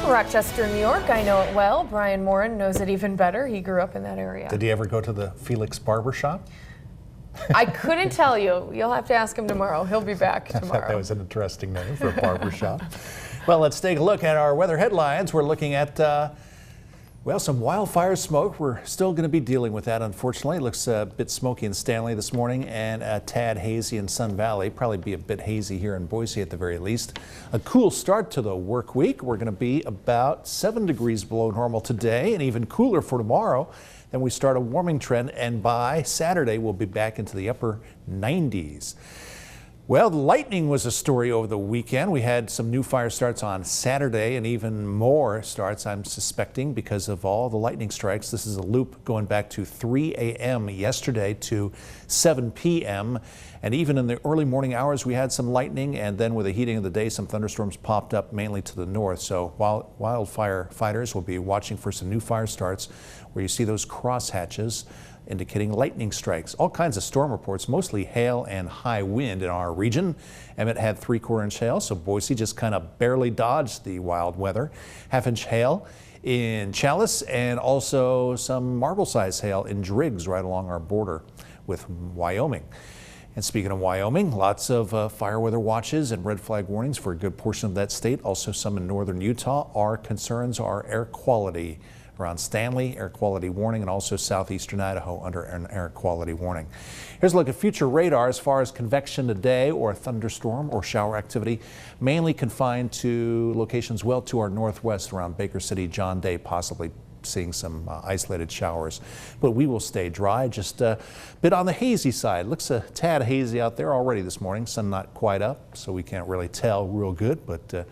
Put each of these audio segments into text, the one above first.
Rochester, New York, I know it well. Brian Morin knows it even better. He grew up in that area. Did he ever go to the Felix Barber Shop? I couldn't tell you. You'll have to ask him tomorrow. He'll be back tomorrow. I thought that was an interesting name for a barber shop. Well, let's take a look at our weather headlines. We're looking at, well, some wildfire smoke. We're still going to be dealing with that, unfortunately. It looks a bit smoky in Stanley this morning and a tad hazy in Sun Valley. Probably be a bit hazy here in Boise at the very least. A cool start to the work week. We're going to be about 7 degrees below normal today and even cooler for tomorrow. Then we start a warming trend, and by Saturday we'll be back into the upper 90s. Well, the lightning was a story over the weekend. We had some new fire starts on Saturday and even more starts, I'm suspecting, because of all the lightning strikes. This is a loop going back to 3 a.m. yesterday to 7 p.m. And even in the early morning hours, we had some lightning, and then with the heating of the day, some thunderstorms popped up mainly to the north. So wildfire fighters will be watching for some new fire starts where you see those crosshatches indicating lightning strikes. All kinds of storm reports, mostly hail and high wind in our region. Emmett had 3/4 inch hail, so Boise just kind of barely dodged the wild weather. 1/2 inch hail in Chalice and also some marble-sized hail in Driggs right along our border with Wyoming. And speaking of Wyoming, lots of fire weather watches and red flag warnings for a good portion of that state. Also some in northern Utah. Our concerns are air quality. Around Stanley, air quality warning, and also southeastern Idaho under an air quality warning. Here's a look at future radar as far as convection today or thunderstorm or shower activity, mainly confined to locations well to our northwest around Baker City, John Day, possibly seeing some isolated showers. But we will stay dry, just a bit on the hazy side. Looks a tad hazy out there already this morning. Sun not quite up, so we can't really tell real good, but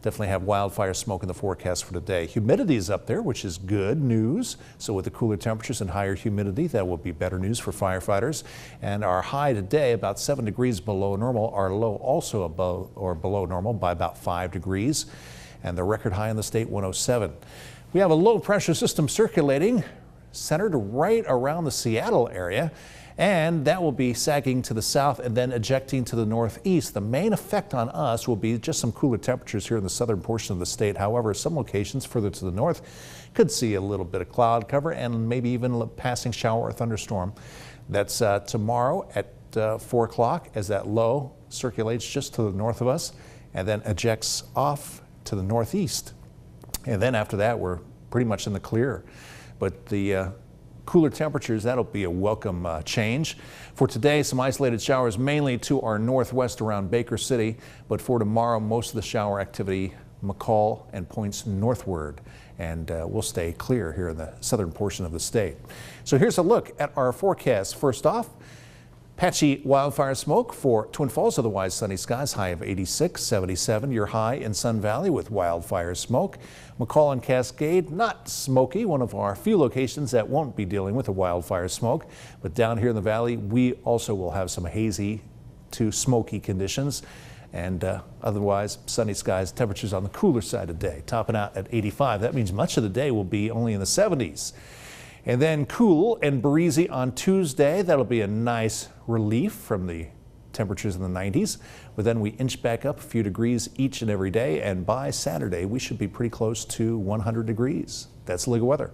definitely have wildfire smoke in the forecast for today. Humidity is up there, which is good news. So with the cooler temperatures and higher humidity, that will be better news for firefighters. And our high today, about 7 degrees below normal. Our low also above or below normal by about 5 degrees. And the record high in the state, 107. We have a low pressure system circulating, centered right around the Seattle area. And that will be sagging to the south and then ejecting to the northeast. The main effect on us will be just some cooler temperatures here in the southern portion of the state. However, some locations further to the north could see a little bit of cloud cover and maybe even a passing shower or thunderstorm. That's tomorrow at 4 o'clock as that low circulates just to the north of us and then ejects off to the northeast. And then after that, we're pretty much in the clear. But the cooler temperatures, that'll be a welcome change. For today, some isolated showers mainly to our northwest around Baker City, but for tomorrow, most of the shower activity McCall and points northward, and we'll stay clear here in the southern portion of the state. So here's a look at our forecast. First off, patchy wildfire smoke for Twin Falls, otherwise sunny skies, high of 86, 77. Your high in Sun Valley with wildfire smoke. McCall and Cascade, not smoky, one of our few locations that won't be dealing with the wildfire smoke. But down here in the valley, we also will have some hazy to smoky conditions. And otherwise, sunny skies, temperatures on the cooler side of the day, topping out at 85. That means much of the day will be only in the 70s. And then cool and breezy on Tuesday. That'll be a nice relief from the temperatures in the 90s. But then we inch back up a few degrees each and every day. And by Saturday, we should be pretty close to 100 degrees. That's legal weather.